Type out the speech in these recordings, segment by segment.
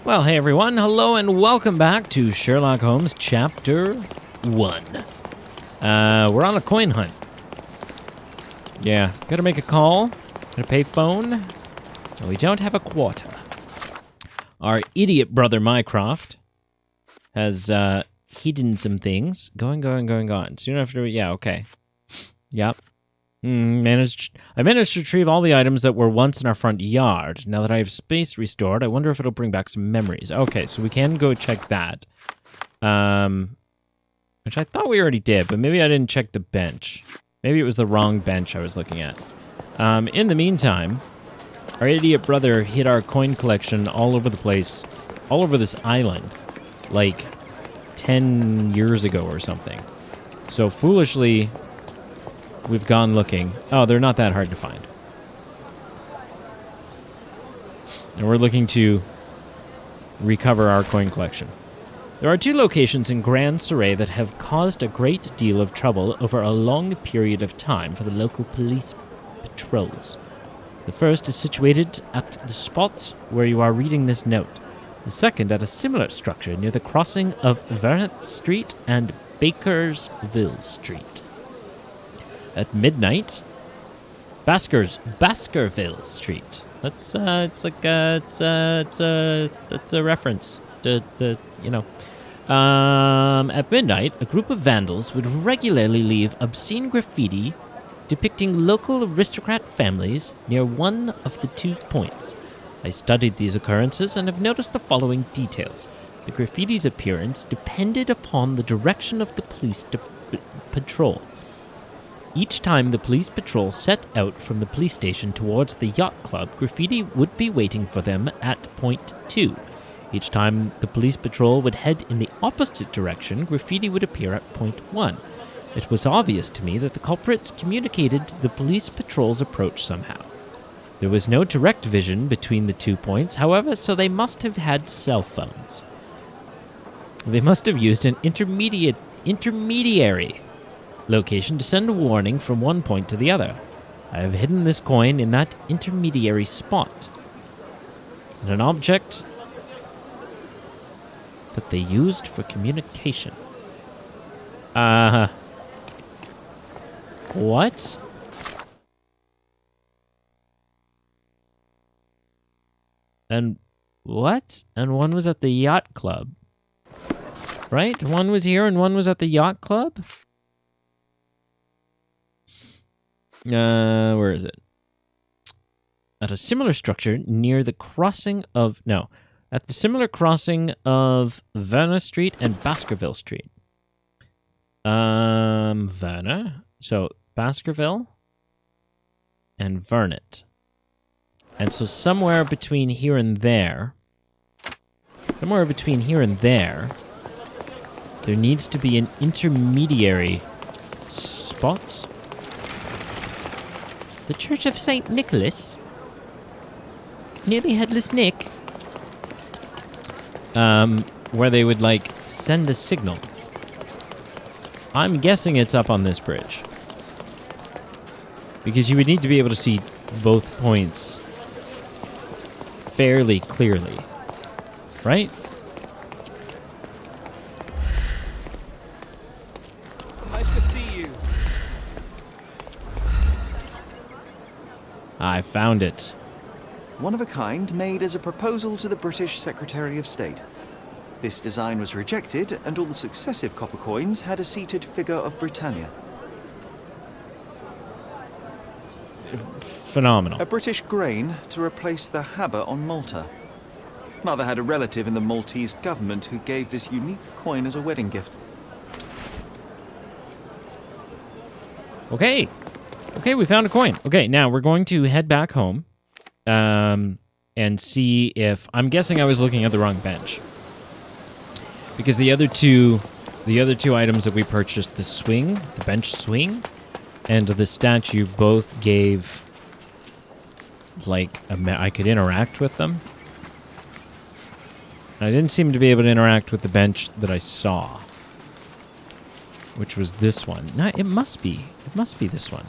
Well, hey everyone, hello and welcome back to Sherlock Holmes Chapter 1. We're on a coin hunt. Yeah, gotta make a call, gotta pay phone, and we don't have a quarter. Our idiot brother Mycroft has hidden some things. Going. Soon after, yeah, okay. Yep. I managed to retrieve all the items that were once in our front yard. Now that I have space restored, I wonder if it'll bring back some memories. Okay, so we can go check that. Which I thought we already did, but maybe I didn't check the bench. Maybe it was the wrong bench I was looking at. In the meantime, our idiot brother hid our coin collection all over the place, all over this island, like 10 years ago or something. So foolishly, we've gone looking. Oh, they're not that hard to find. And we're looking to recover our coin collection. There are two locations in Grand Surrey that have caused a great deal of trouble over a long period of time for the local police patrols. The first is situated at the spot where you are reading this note. The second at a similar structure near the crossing of Vernet Street and Bakersville Street. At midnight, Baskerville Street. That's it's a reference to the, you know. At midnight, a group of vandals would regularly leave obscene graffiti depicting local aristocrat families near one of the 2 points. I studied these occurrences and have noticed the following details. The graffiti's appearance depended upon the direction of the police patrol. Each time the police patrol set out from the police station towards the yacht club, graffiti would be waiting for them at point 2. Each time the police patrol would head in the opposite direction, graffiti would appear at point 1. It was obvious to me that the culprits communicated the police patrol's approach somehow. There was no direct vision between the 2 points, however, so they must have had cell phones. They must have used an intermediary location to send a warning from one point to the other. I have hidden this coin in that intermediary spot. And an object that they used for communication. What? And what? And one was at the yacht club. Right? One was here and one was at the yacht club? Where is it? At a similar structure near the crossing of... No. At the similar crossing of Verna Street and Baskerville Street. Verna? So, Baskerville and Vernet. And so somewhere between here and there... there needs to be an intermediary spot. The Church of St. Nicholas? Nearly Headless Nick? Where they would, like, send a signal. I'm guessing it's up on this bridge. Because you would need to be able to see both points fairly clearly. Right? Nice to see you. I found it. One of a kind, made as a proposal to the British Secretary of State. This design was rejected, and all the successive copper coins had a seated figure of Britannia. Phenomenal. A British grain to replace the habit on Malta. Mother had a relative in the Maltese government who gave this unique coin as a wedding gift. Okay, we found a coin. Okay, now we're going to head back home. And see if... I'm guessing I was looking at the wrong bench. Because the other two items that we purchased, the bench swing, and the statue both gave, like, I could interact with them. I didn't seem to be able to interact with the bench that I saw. Which was this one. No, it must be. It must be this one.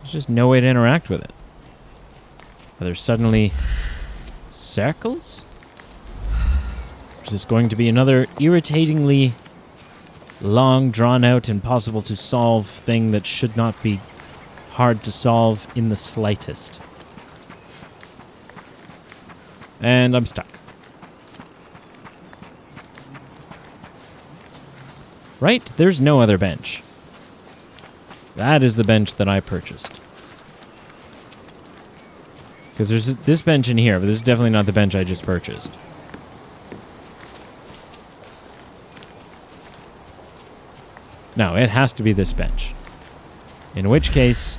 There's just no way to interact with it. Are there suddenly circles? Or is this going to be another irritatingly long, drawn-out, impossible to solve thing that should not be hard to solve in the slightest? And I'm stuck. Right? There's no other bench. That is the bench that I purchased. Because there's this bench in here, but this is definitely not the bench I just purchased. No, it has to be this bench. In which case,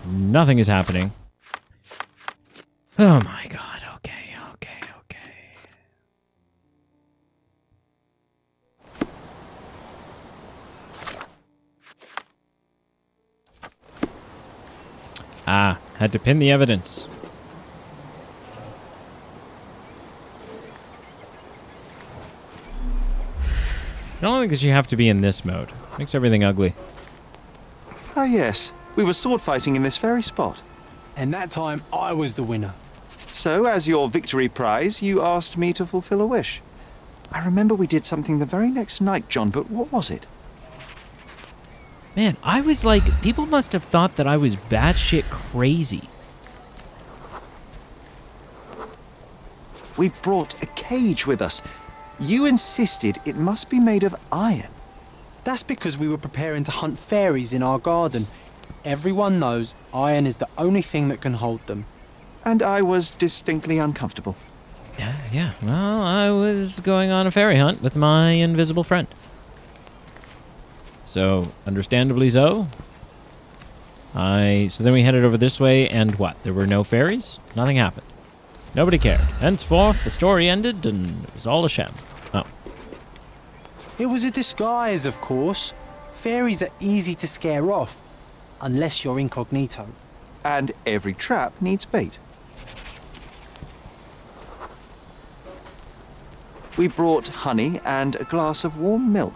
nothing is happening. Oh my god. Okay, okay, okay. Ah, had to pin the evidence. I don't think that you have to be in this mode. Makes everything ugly. Ah, yes. We were sword fighting in this very spot. And that time, I was the winner. So, as your victory prize, you asked me to fulfill a wish. I remember we did something the very next night, John, but what was it? Man, I was like, people must have thought that I was batshit crazy. We brought a cage with us. You insisted it must be made of iron. That's because we were preparing to hunt fairies in our garden. Everyone knows iron is the only thing that can hold them. And I was distinctly uncomfortable. Yeah. Well, I was going on a fairy hunt with my invisible friend. So, understandably so. So then we headed over this way, and what? There were no fairies? Nothing happened. Nobody cared. Henceforth, the story ended, and it was all a sham. Oh. It was a disguise, of course. Fairies are easy to scare off, unless you're incognito. And every trap needs bait. We brought honey and a glass of warm milk.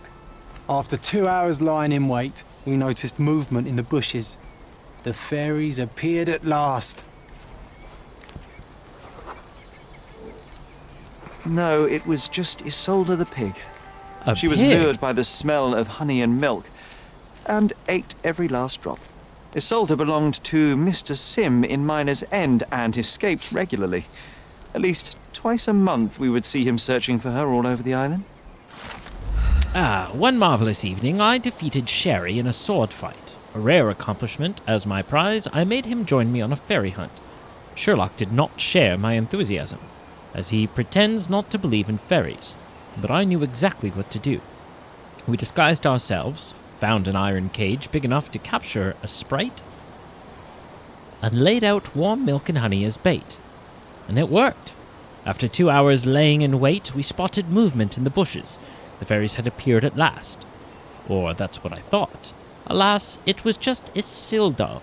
After 2 hours lying in wait, we noticed movement in the bushes. The fairies appeared at last. No, it was just Isolde the pig. A She was pig? lured by the smell of honey and milk, and ate every last drop. Isolde belonged to Mr. Sim in Miner's End and escaped regularly. At least twice a month we would see him searching for her all over the island. One marvelous evening, I defeated Sherry in a sword fight. A rare accomplishment. As my prize, I made him join me on a fairy hunt. Sherlock did not share my enthusiasm, as he pretends not to believe in fairies, but I knew exactly what to do. We disguised ourselves, found an iron cage big enough to capture a sprite, and laid out warm milk and honey as bait. And it worked. After 2 hours laying in wait, we spotted movement in the bushes. The fairies had appeared at last. Or that's what I thought. Alas, it was just Isilda,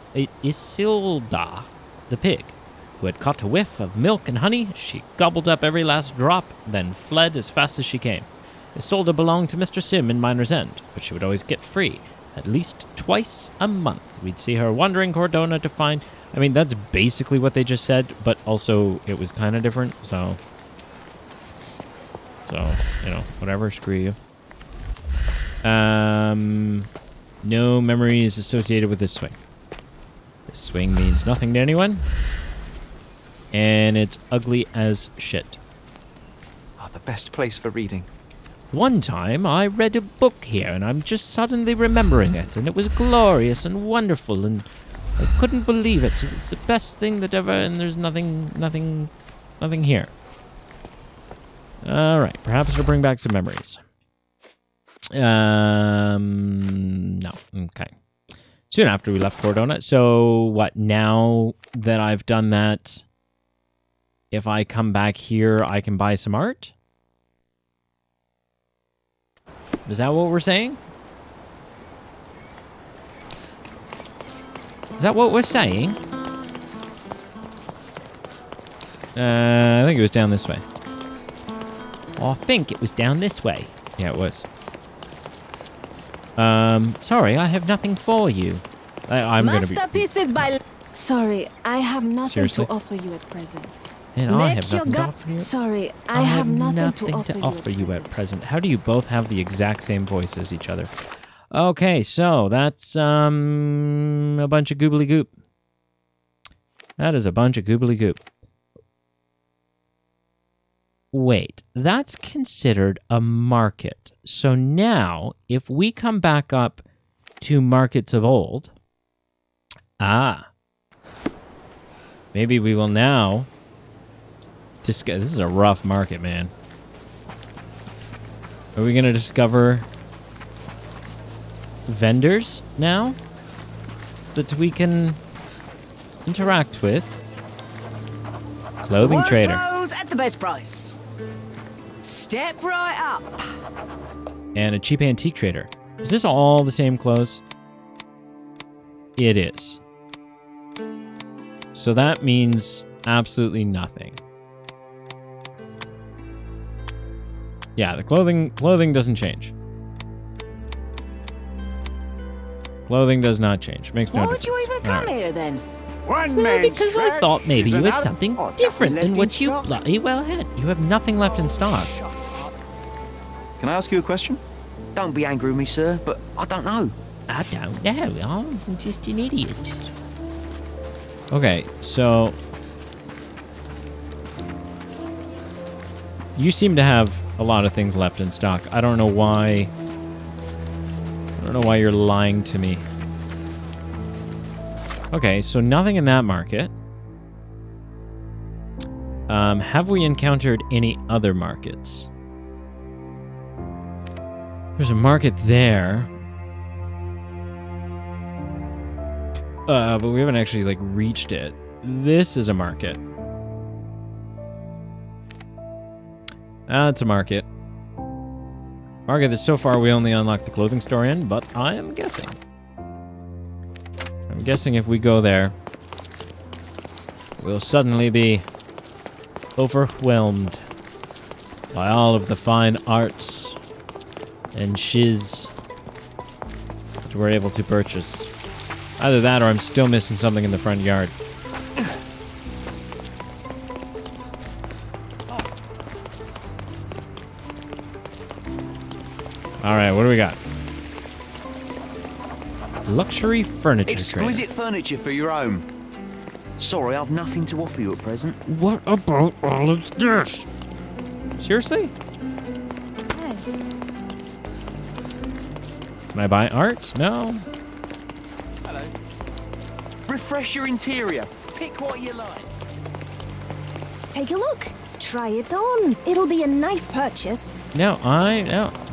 the pig, who had caught a whiff of milk and honey. She gobbled up every last drop, then fled as fast as she came. Isolde belonged to Mr. Sim in Miner's End, but she would always get free. At least twice a month, we'd see her wandering Cordona to find... I mean, that's basically what they just said, but also it was kind of different, so, you know, whatever, screw you. No memories associated with this swing. This swing means nothing to anyone. And it's ugly as shit. Ah, the best place for reading. One time I read a book here, and I'm just suddenly remembering it, and it was glorious and wonderful, and I couldn't believe it. It's the best thing that ever, and there's nothing here. Alright, perhaps it'll bring back some memories. No. Okay. Soon after we left Cordona. So, what, now that I've done that, if I come back here, I can buy some art? Is that what we're saying? Is that what we're saying? I think it was down this way. Oh, I think it was down this way. Yeah, it was. Sorry, I have nothing for you. I'm gonna be... Masterpieces by Sorry, I have nothing Seriously? to offer you at present. And I Make have your nothing to gu- offer you. Sorry, I I have nothing nothing to offer you at present. present. How do you both have the exact same voice as each other? Okay, so that's a bunch of goobly goop. That is a bunch of goobly goop. Wait, that's considered a market. So now, if we come back up to markets of old, maybe we will now discover. This is a rough market, man. Are we going to discover vendors now that we can interact with? Clothing Worst trader. clothes at the best price. Step right up. And a cheap antique trader. Is this all the same clothes? It is. So that means absolutely nothing. Yeah, the clothing doesn't change. Clothing does not change. Makes no Why difference. would you even All come right. here then? Well, because I thought maybe you had something different than what you stock. bloody well had. You have nothing left in stock. Can I ask you a question? Don't be angry with me, sir, but I don't know. I don't know. I'm just an idiot. Okay, so you seem to have a lot of things left in stock. I don't know why. I don't know why you're lying to me. Okay, so nothing in that market. Have we encountered any other markets? There's a market there. But we haven't actually, like, reached it. This is a market. It's a market. Market that so far we only unlocked the clothing store in, but I am guessing. I'm guessing if we go there, we'll suddenly be overwhelmed by all of the fine arts and shiz that we're able to purchase. Either that or I'm still missing something in the front yard. Alright, what do we got? Luxury furniture Exquisite furniture for your home. Sorry, I've nothing to offer you at present. trader. What about all of this? Seriously? Can I buy art? No. Hello. Refresh your interior. Pick what you like. Take a look. Try it on. It'll be a nice purchase. No,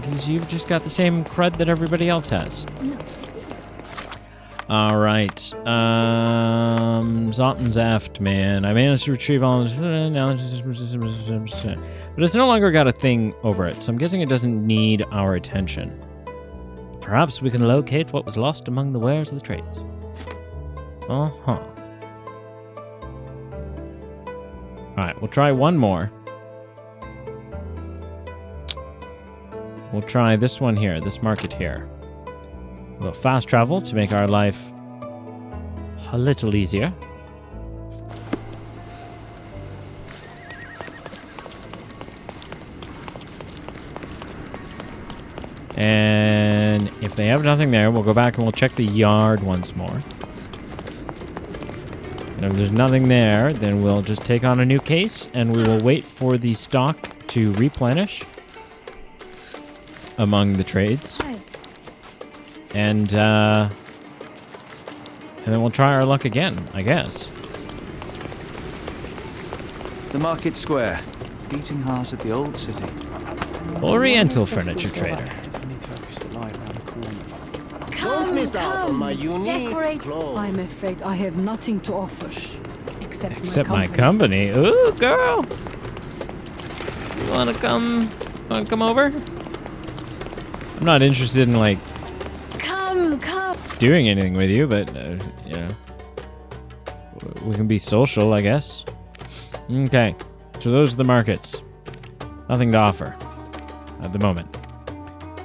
because you've just got the same crud that everybody else has. All right. Zotten's aft, man. I managed to retrieve all this. But it's no longer got a thing over it, so I'm guessing it doesn't need our attention. Perhaps we can locate what was lost among the wares of the trades. Uh-huh. All right, we'll try one more. We'll try this one here, this market here. We'll fast travel to make our life a little easier. And if they have nothing there, we'll go back and we'll check the yard once more. And if there's nothing there, then we'll just take on a new case and we will wait for the stock to replenish among the trades. And then we'll try our luck again, I guess. The market square, beating heart of the old city. Oriental furniture trader. Don't miss out on my unique Decorate. clothes. I'm afraid I have nothing to offer. Except My company. Ooh, girl. You wanna come over? I'm not interested in, like, Come. doing anything with you, but, you know, we can be social, I guess. Okay, so those are the markets. Nothing to offer at the moment.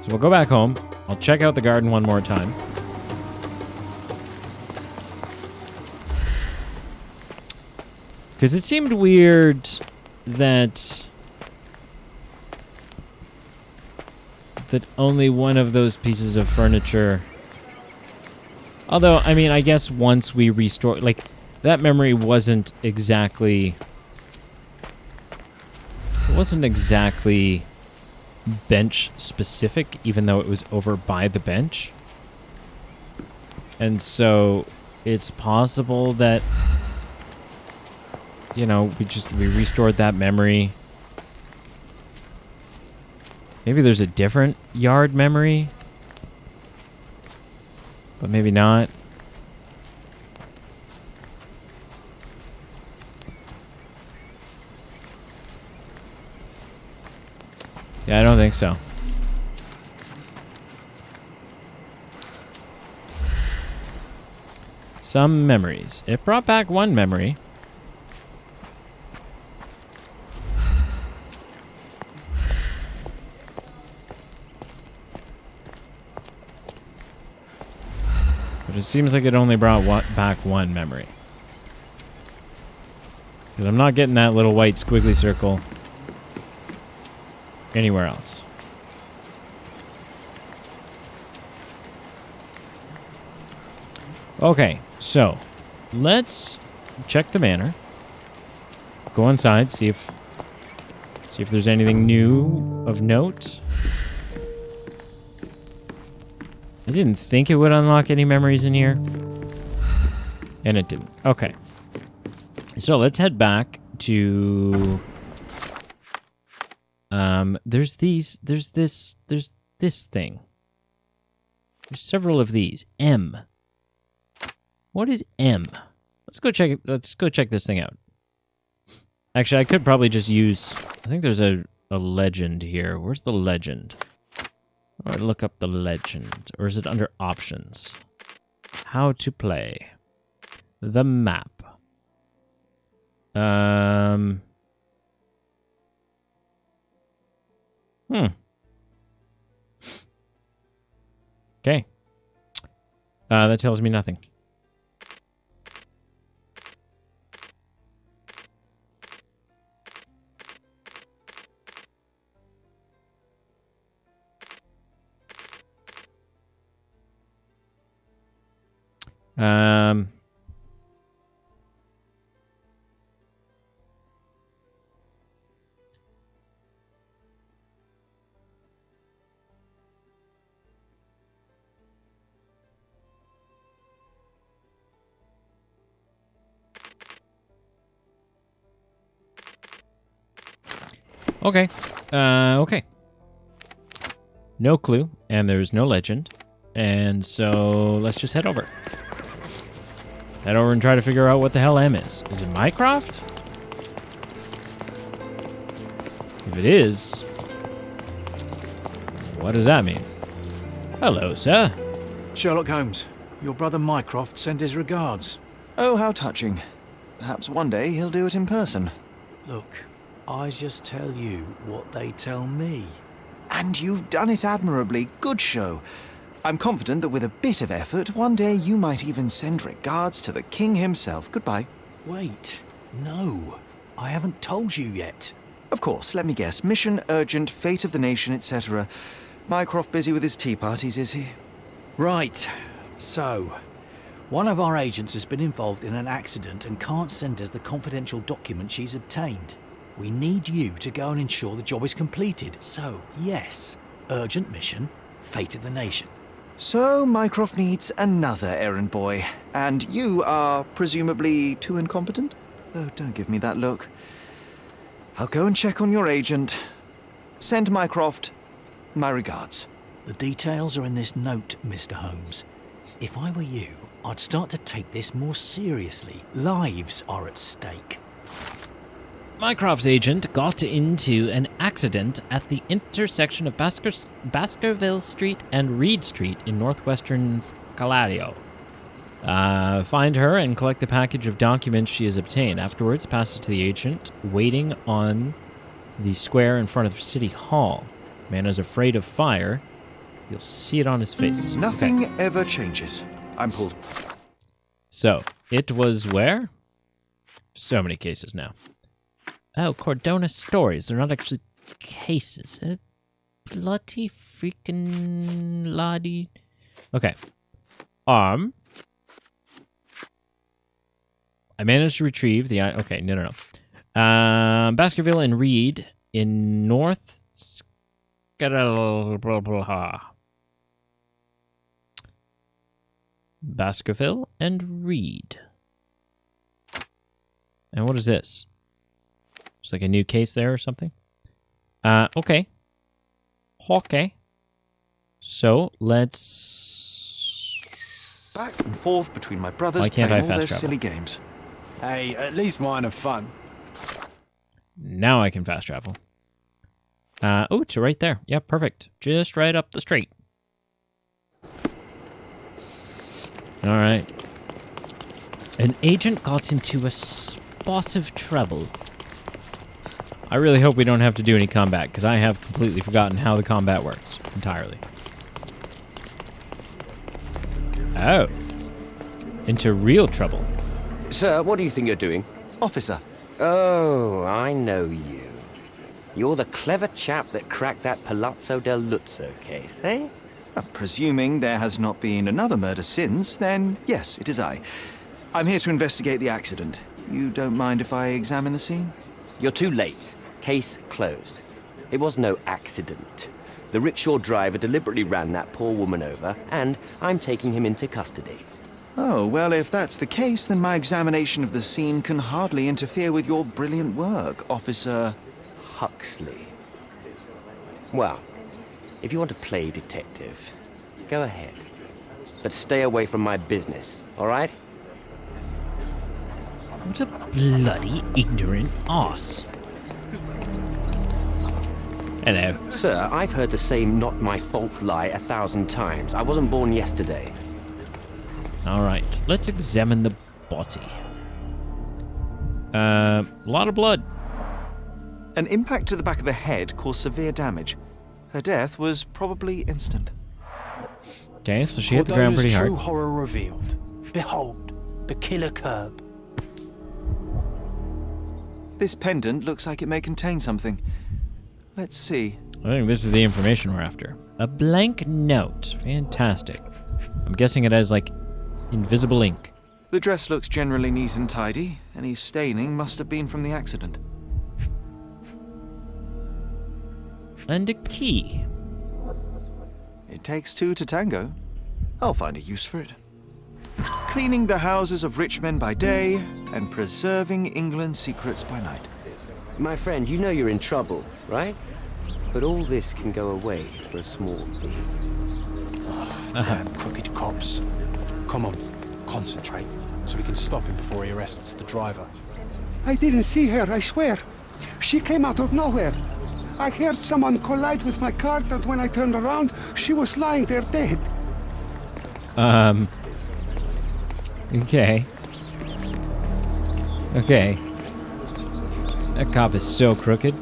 So we'll go back home. I'll check out the garden one more time. Because it seemed weird that only one of those pieces of furniture... Although, I mean, I guess once we restore... Like, that memory wasn't exactly... It wasn't exactly bench-specific, even though it was over by the bench. And so, it's possible that... You know, we restored that memory. Maybe there's a different yard memory. But maybe not. Yeah, I don't think so. Some memories. It brought back one memory. But it seems like it only brought back one memory. Because I'm not getting that little white squiggly circle anywhere else. Okay, so let's check the manor. Go inside, see if there's anything new of note. I didn't think it would unlock any memories in here. And it didn't. Okay. So let's head back to... there's this thing. There's several of these. M. What is M? Let's go check this thing out. Actually, I could probably just use... I think there's a legend here. Where's the legend? Or look up the legend. Or is it under options? How to play. The map. Okay. That tells me nothing. Okay. Okay. No clue, and there's no legend. And so let's just head over. Head over and try to figure out what the hell M is. Is it Mycroft? If it is, what does that mean? Hello, sir. Sherlock Holmes, your brother Mycroft sent his regards. Oh, how touching. Perhaps one day he'll do it in person. Look, I just tell you what they tell me. And you've done it admirably. Good show. I'm confident that with a bit of effort, one day you might even send regards to the king himself. Goodbye. Wait, no. I haven't told you yet. Of course, let me guess. Mission urgent, fate of the nation, etc. Mycroft busy with his tea parties, is he? Right. So, one of our agents has been involved in an accident and can't send us the confidential document she's obtained. We need you to go and ensure the job is completed. So, yes, urgent mission, fate of the nation. So, Mycroft needs another errand boy. And you are presumably too incompetent? Oh, don't give me that look. I'll go and check on your agent. Send Mycroft my regards. The details are in this note, Mr. Holmes. If I were you, I'd start to take this more seriously. Lives are at stake. Mycroft's agent got into an accident at the intersection of Baskerville Street and Reed Street in northwestern Scalario. Find her and collect the package of documents she has obtained. Afterwards, pass it to the agent waiting on the square in front of City Hall. Man is afraid of fire. You'll see it on his face. Nothing ever changes. I'm pulled. So, it was where? So many cases now. Oh, Cordona stories. They're not actually cases. Bloody freaking lottie. Okay. I managed to retrieve the... Okay, no. Baskerville and Reed in North... Baskerville and Reed. And what is this? Just like a new case there or something? Okay. Okay. So, let's... Back and forth between my brothers Why can't playing I all their fast travel? silly games. Hey, at least mine are fun. Now I can fast travel. Oh, to right there. Yeah, perfect. Just right up the street. All right. An agent got into a spot of trouble. I really hope we don't have to do any combat, because I have completely forgotten how the combat works entirely. Oh. Into real trouble. Sir, what do you think you're doing? Officer, Oh, I know you. You're the clever chap that cracked that Palazzo del Luzzo case, eh? presuming there has not been another murder since, then yes, it is I. I'm here to investigate the accident. You don't mind if I examine the scene? You're too late. Case closed. It was no accident. The rickshaw driver deliberately ran that poor woman over, and I'm taking him into custody. Oh, well, if that's the case, then my examination of the scene can hardly interfere with your brilliant work, Officer... Huxley. Well, if you want to play detective, go ahead. But stay away from my business, all right? What a bloody ignorant ass. Hello. Sir, I've heard the same not my fault lie 1,000 times. I wasn't born yesterday. All right, let's examine the body. A lot of blood. An impact to the back of the head caused severe damage. Her death was probably instant. Okay, so she hit the ground pretty hard. True horror revealed. Behold, the killer curb. This pendant looks like it may contain something. Let's see. I think this is the information we're after. A blank note. Fantastic. I'm guessing it has, like, invisible ink. The dress looks generally neat and tidy. Any staining must have been from the accident. And a key. It takes two to tango. I'll find a use for it. Cleaning the houses of rich men by day and preserving England's secrets by night. My friend, you know you're in trouble, right? But all this can go away for a small fee. Damn crooked cops. Come on, concentrate, so we can stop him before he arrests the driver. I didn't see her, I swear. She came out of nowhere. I heard someone collide with my cart, and when I turned around, she was lying there dead. Okay. Okay. That cop is so crooked.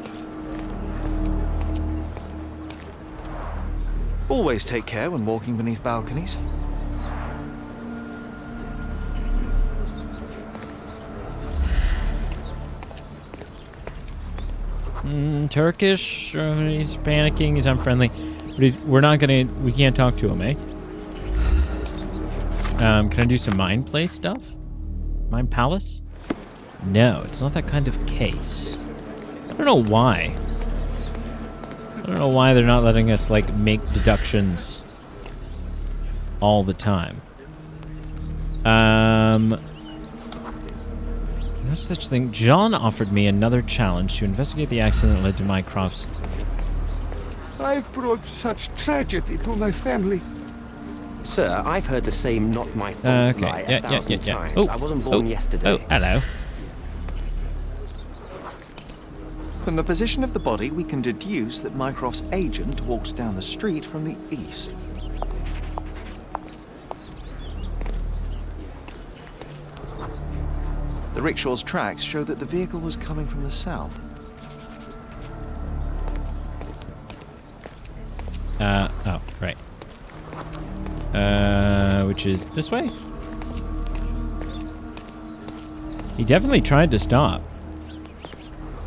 Always take care when walking beneath balconies. Turkish. He's panicking. He's unfriendly. We're not gonna. We can't talk to him, eh? Can I do some mind play stuff? Mind palace? No, it's not that kind of case. I don't know why. I don't know why they're not letting us, like, make deductions all the time. No such thing. John offered me another challenge to investigate the accident that led to Mycroft's. I've brought such tragedy to my family. Sir, I've heard the same not my fault lie 1,000 times. I wasn't born yesterday. Oh, hello. From the position of the body, we can deduce that Mycroft's agent walked down the street from the east. The rickshaw's tracks show that the vehicle was coming from the south. Oh, right. Which is this way? He definitely tried to stop.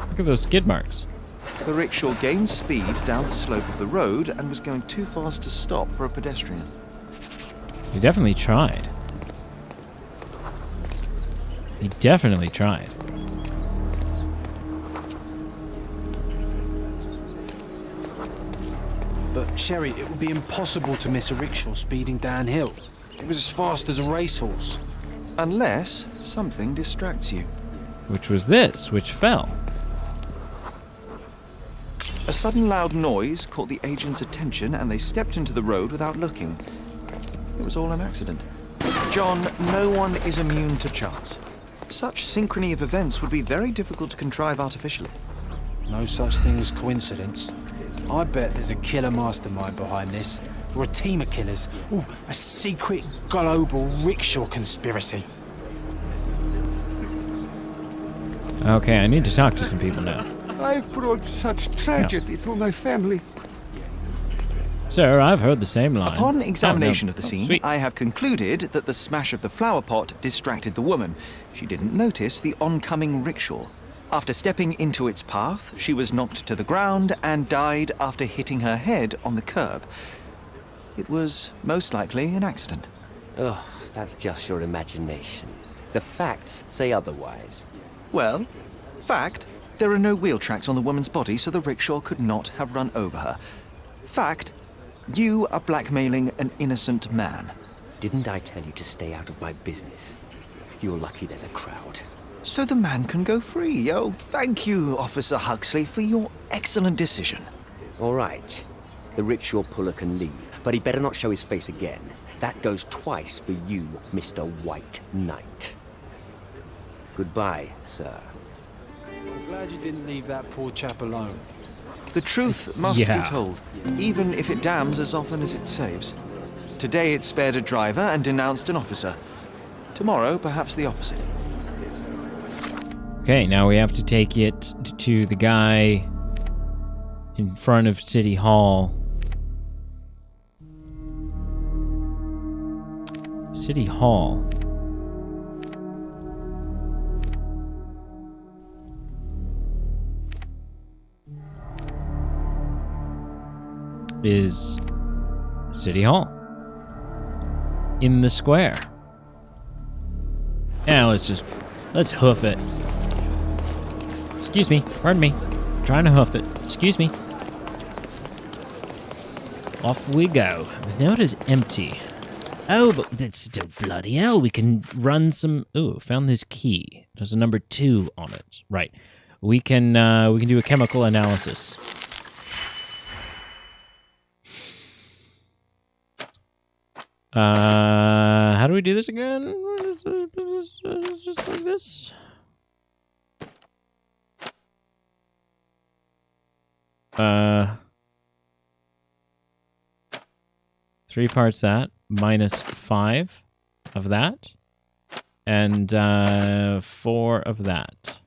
Look at those skid marks. The rickshaw gained speed down the slope of the road and was going too fast to stop for a pedestrian. He definitely tried. He definitely tried. But, Sherry, it would be impossible to miss a rickshaw speeding downhill. It was as fast as a racehorse. Unless something distracts you. Which was this, which fell. A sudden loud noise caught the agent's attention and they stepped into the road without looking. It was all an accident. John, no one is immune to chance. Such synchrony of events would be very difficult to contrive artificially. No such thing as coincidence. I bet there's a killer mastermind behind this, or a team of killers. Ooh, a secret global rickshaw conspiracy. Okay, I need to talk to some people now. I've brought such tragedy to my family. Sir, I've heard the same line. Upon examination Oh, no. of the scene, Sweet. I have concluded that the smash of the flower pot distracted the woman. She didn't notice the oncoming rickshaw. After stepping into its path, she was knocked to the ground and died after hitting her head on the curb. It was most likely an accident. Oh, that's just your imagination. The facts say otherwise. Well, fact, there are no wheel tracks on the woman's body, so the rickshaw could not have run over her. Fact, you are blackmailing an innocent man. Didn't I tell you to stay out of my business? You're lucky there's a crowd. So the man can go free. Oh, thank you, Officer Huxley, for your excellent decision. All right. The rickshaw puller can leave, but he better not show his face again. That goes twice for you, Mr. White Knight. Goodbye, sir. I'm glad you didn't leave that poor chap alone. The truth must Yeah. be told, even if it damns as often as it saves. Today it spared a driver and denounced an officer. Tomorrow, perhaps the opposite. Okay, now we have to take it to the guy in front of City Hall. City Hall. Is City Hall. In the square. Now let's hoof it. Excuse me, pardon me. Trying to hoof it. Excuse me. Off we go. The note is empty. Oh, but that's still bloody hell. We can run some. Ooh, found this key. There's a number 2 on it. Right. We can do a chemical analysis. How do we do this again? Just like this. Three parts that, minus 5 of that, and 4 of that.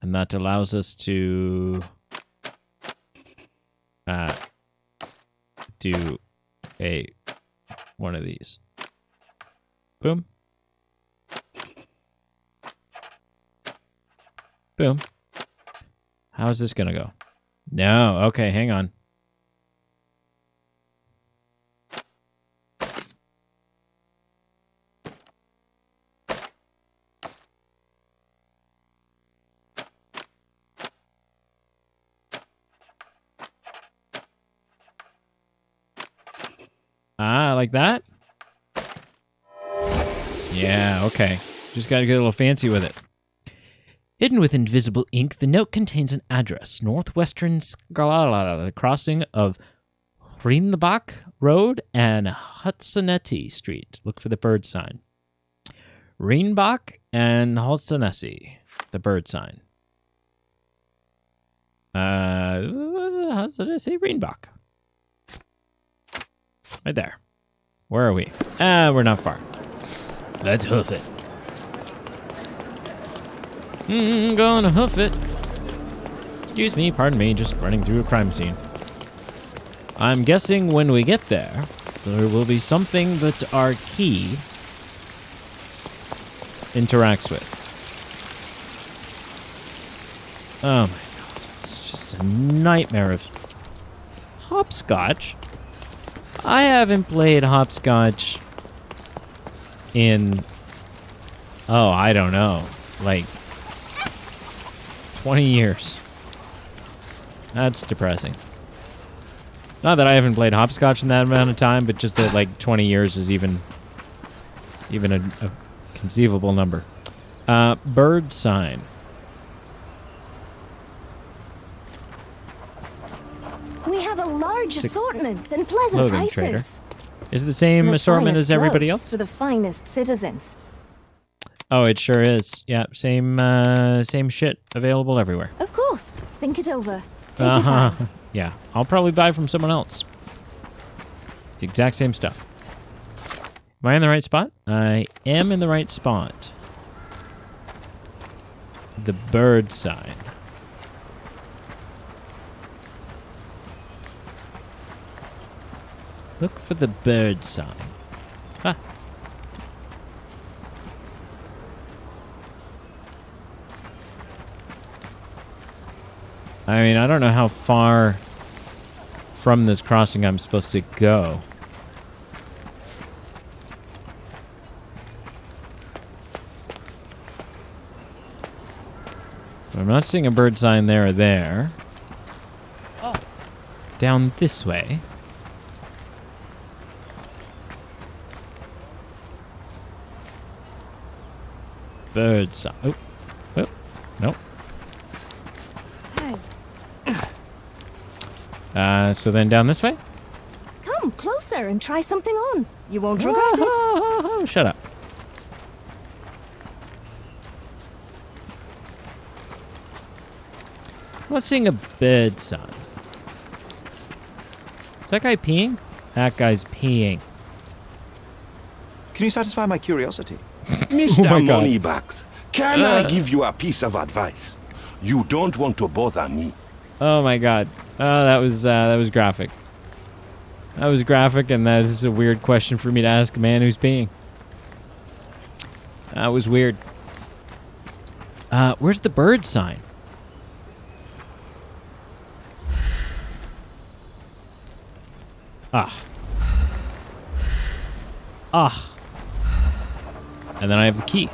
And that allows us to do one of these. Boom. Boom. How's this gonna go? No, okay, hang on. Like that? Yeah, okay. Just gotta get a little fancy with it. Hidden with invisible ink, the note contains an address. Northwestern Scala, the crossing of Rhinbach Road and Hudsonetti Street. Look for the bird sign. Rhinbach and Hudsonetti, the bird sign. How did I say Rhinbach? Right there. Where are we? We're not far. Let's hoof it. Gonna hoof it. Excuse me, pardon me, just running through a crime scene. I'm guessing when we get there, there will be something that our key interacts with. Oh my god. It's just a nightmare of hopscotch. I haven't played hopscotch in, oh, I don't know, like 20 years. That's depressing. Not that I haven't played hopscotch in that amount of time, but just that like 20 years is even a conceivable number. Bird sign. We have a large assortment and pleasant Clothing prices. trader. Is it the same The assortment finest as everybody clothes else? for the finest citizens. Oh, it sure is. Yeah, same shit available everywhere. Of course. Think it over. Take your time. Yeah, I'll probably buy from someone else. The exact same stuff. Am I in the right spot? I am in the right spot. The bird sign. Look for the bird sign. Ah. I mean, I don't know how far from this crossing I'm supposed to go. I'm not seeing a bird sign there or there. Oh. Down this way. Bird sign. Oh. Oh. Nope. So then down this way? Come closer and try something on. You won't regret it. Oh, shut up. I'm not seeing a bird sign. Is that guy peeing? That guy's peeing. Can you satisfy my curiosity? Mr. Oh my God. Moneybags, can I give you a piece of advice? You don't want to bother me. Oh my god. Oh, that was graphic. That was graphic, and that is a weird question for me to ask a man who's peeing. That was weird. Where's the bird sign? Ah. Ah. And then I have the key.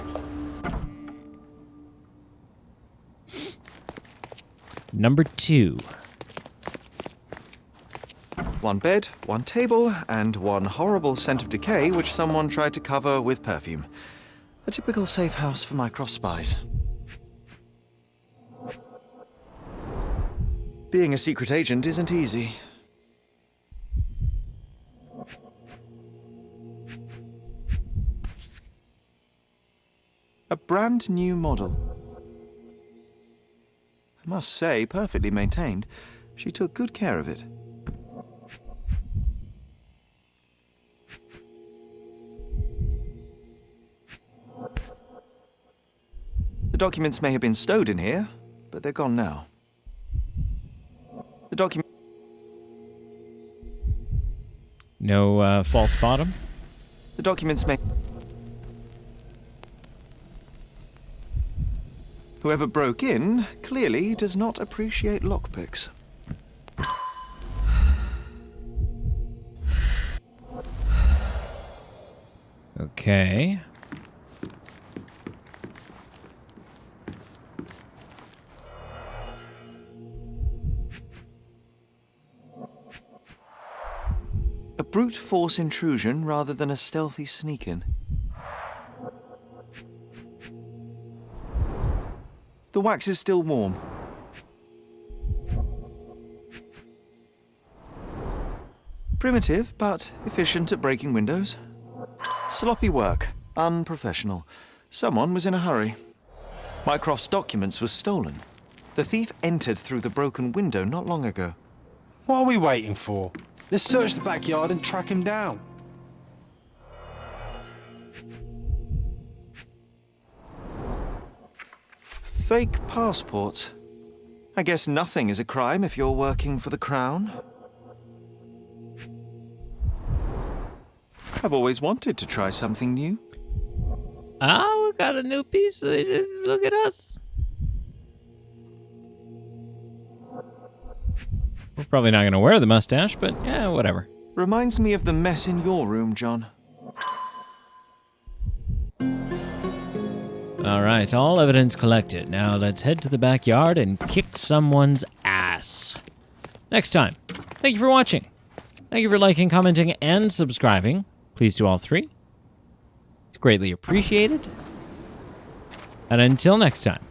Number 2. One bed, one table, and one horrible scent of decay which someone tried to cover with perfume. A typical safe house for Mycroft spies. Being a secret agent isn't easy. A brand new model. I must say, perfectly maintained. She took good care of it. The documents may have been stowed in here, but they're gone now. The document... No false bottom? The documents may... Whoever broke in clearly does not appreciate lockpicks. Okay. A brute force intrusion rather than a stealthy sneak-in. The wax is still warm. Primitive, but efficient at breaking windows. Sloppy work. Unprofessional. Someone was in a hurry. Mycroft's documents were stolen. The thief entered through the broken window not long ago. What are we waiting for? Let's search the backyard and track him down. Fake passports. I guess nothing is a crime if you're working for the Crown. I've always wanted to try something new. Ah, we got a new piece. Look at us. We're probably not going to wear the mustache, but yeah, whatever. Reminds me of the mess in your room, John. All right, all evidence collected. Now let's head to the backyard and kick someone's ass. Next time. Thank you for watching. Thank you for liking, commenting, and subscribing. Please do all three. It's greatly appreciated. And until next time.